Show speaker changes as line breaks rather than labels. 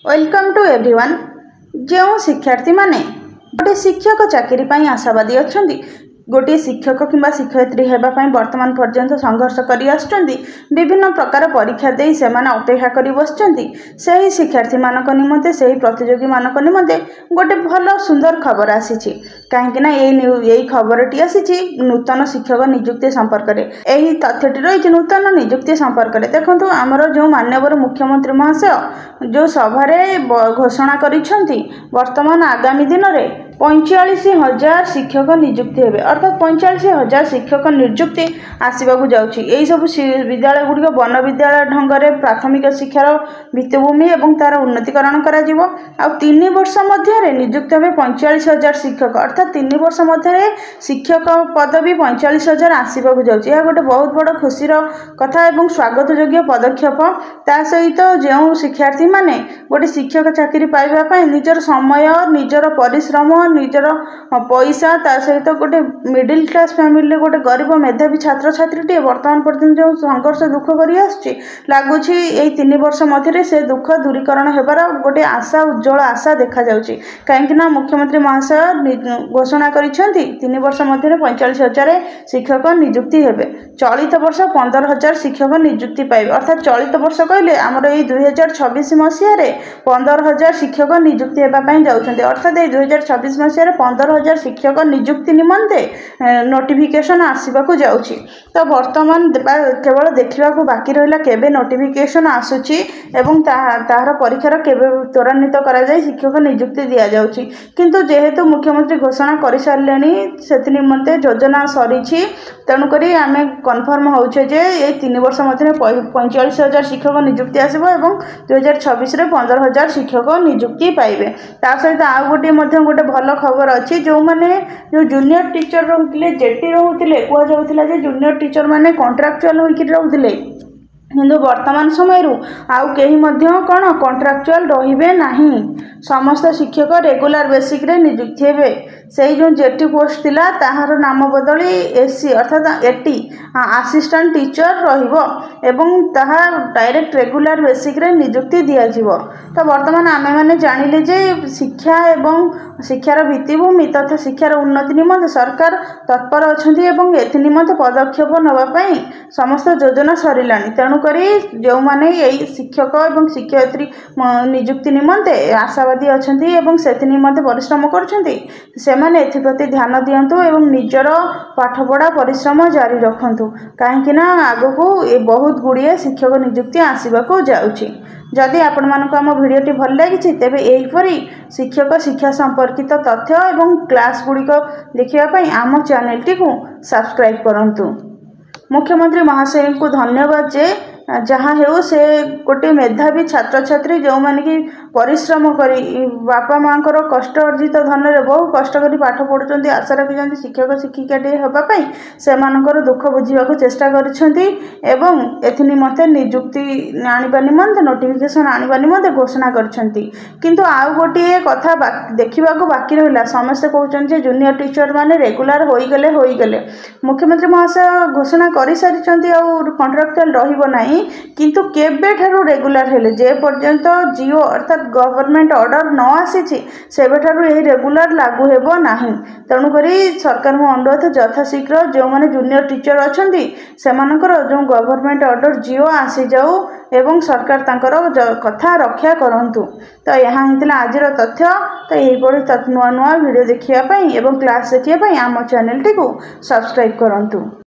Welcome to everyone. जो शिक्षार्थी माने गोटे शिक्षक चाकरी पाई आशावादी अच्छा गोटे शिक्षक किंबा शिक्षयित्री होगापी वर्तमान पर्यंत संघर्ष कर विभिन्न प्रकार परीक्षा दे से अपेक्षा कर बसुँच शिक्षार्थी मान निमंते से प्रतियोगी मान निमंते गोटे भल सुंदर खबर आसी कहीं यही खबरटी आसी नूतन शिक्षक नियुक्ति संपर्क में यही तथ्यटी रही नूतन नियुक्ति संपर्क में। देखो आमर जो माननीय मुख्यमंत्री महाशय जो सभारे घोषणा करिसेंती वर्तमान आगामी दिन में 45,000 शिक्षक नियुक्ति हेबे अर्थात 45,000 शिक्षक नियुक्ति आसवाक जाउछि। एई सब विद्यालय गुड़िक वन विद्यालय ढंगरे प्राथमिक शिक्षार भित्तिभूमि एवं तार उन्नतीकरण करा जिवो। आ 3 वर्ष मध्य नियुक्त हे 45,000 शिक्षक अर्थात 3 वर्ष मध्य शिक्षक पदवी 45,000 आसवाक जाउछि। यह गोटे बहुत बड़ खुशीर कथा एवं स्वागत योग्य पदक्षेप। ता सहित जो शिक्षार्थी माने गोटे शिक्षक चाकरी पाइबा पई निजर समय निजर परिश्रम निजर पैसा ता सहित गोटे मिडिल क्लास फैमिली गोटे गरीब मेधावी छात्र छात्री वर्तमान पर्यटन जो संघर्ष दुख कर लगुच 3 वर्ष मध्य से दुख दूरीकरण होबार गोटे आशा उज्जवल आशा देखा जाउछि। कहीं मुख्यमंत्री महाशय घोषणा करिसेंती 3 वर्ष मध्य 45,000 शिक्षक नियुक्ति हेबे। चलित वर्ष 15,000 शिक्षक नियुक्ति पाइबे अर्थात चलित वर्ष कहले आमर ये 2026 मसीह 15,000 शिक्षक नियुक्ति होगापी जाउछन्ते अर्थात 2026 मसीह 15,000 शिक्षक नियुक्ति निमंते नोटिफिकेशन आसवाक जाउछि। तो वर्तमान केवल देखा बाकी रहा केबे नोटिफिकेशन आसुची एवं ताहार परीक्षार केबे त्वरान्वित करा जाय शिक्षक नियुक्ति दिया जाउछि। किंतु जेहेतु मुख्यमंत्री घोषणा कर सारे से निमंते योजना सरी तेणुकरी आम कन्फर्म होचे जे ये 3 वर्ष मध्य 45,000 शिक्षक नियुक्ति आसब और 2026 15,000 शिक्षक नियुक्ति पाइबे। ता सहित आउ गोटे भल खबर अच्छी जो मैंने जो जूनियर टीचर रोते जेटी रोते कहला जूनियर टीचर मैंने कॉन्ट्रैक्चुअल होकर रोते किंतु वर्तमान समय आउ कहीं कौन कॉन्ट्रैक्चुअल रहिबे नहीं समस्त शिक्षक रेगुलर बेसिक रे नियुक्ति हेबे। से जो जेटी पोस्ट थिला ताहार नाम बदली एसी अर्थात एटी असिस्टेंट टीचर रहिबो एवं ताहा डायरेक्ट रेगुलर बेसिक रे नियुक्ति दिया जिवो। तो वर्तमान आमे माने जानिले जे शिक्षा एवं शिक्षार भित्तिभूमि तथा शिक्षार उन्नति निमंते सरकार तत्पर अछंती एवं एथि निमंते पदक्षेप नबा पई समस्त योजना सरिलानी। तेणुकरी जो माने यही शिक्षक एवं शिक्षयित्री नियुक्ति निमंते आशावादी अछंती एवं सेथि निमंते परिश्रम करछंती सेमाने एथिप्रति ध्यान दियंतु एवं निजर पाठपढ़ा परिश्रम जारी रखंतु कहीं आगको ये बहुत गुड़िए शिक्षक नियुक्ति आसवाक जाउछि। जदि आपण मानक आम भिडियोटी भल लगी तेबे एहीपरि शिक्षक शिक्षा संपर्कित तथ्य एवं क्लास गुड़िक देखिबापई आम चैनलटी को सब्सक्राइब करंतु। मुख्यमंत्री महाशय को धन्यवाद जे जहाँ हो से गोटे मेधावी छात्र छात्री जो माने कि परिश्रम करी बापा माँ कष्ट अर्जित धन रे बहु कष्ट करी पाठ पढ़ुचंती आशा रखिचंती शिक्षक शिक्षिकाटे होगापई सेमानकर दुख बुझीबाक चेष्टा करिसेंती एवं एथि निमंते नियुक्ति आनिबा निमंते नोटिफिकेशन आनिबा निमंते घोषणा करिसेंती। किंतु आउ गोटे कथा देखिबाक बाकी रहिला समस्ते कहउचंती जे जूनियर टीचर माने रेगुलर होई गले मुख्यमंत्री महाशय घोषणा करि सारिचंती आ कॉन्ट्रैक्चुअल रहिबो नाही किंतु केबे ठारू रेगुलर हेले जे पर्यंत जियो अर्थात गवर्नमेंट ऑर्डर न आसी सेबे ठारू यही रेगुलर लागू हेबो नाही। तेणुकरी सरकार को अनुरोध यथाशीघ्र जो माने जूनियर टीचर अछंती सेमानकर जो गवर्नमेंट ऑर्डर जियो आसी जाऊ एवं सरकार तांकर कथा रक्षा करंतु। तो यहाँ हितला आजिर तथ्य। तो यही नुआ नुआ वीडियो देखिया पई एवं क्लास देखिया पई आम चैनल टी को सब्सक्राइब करंतु।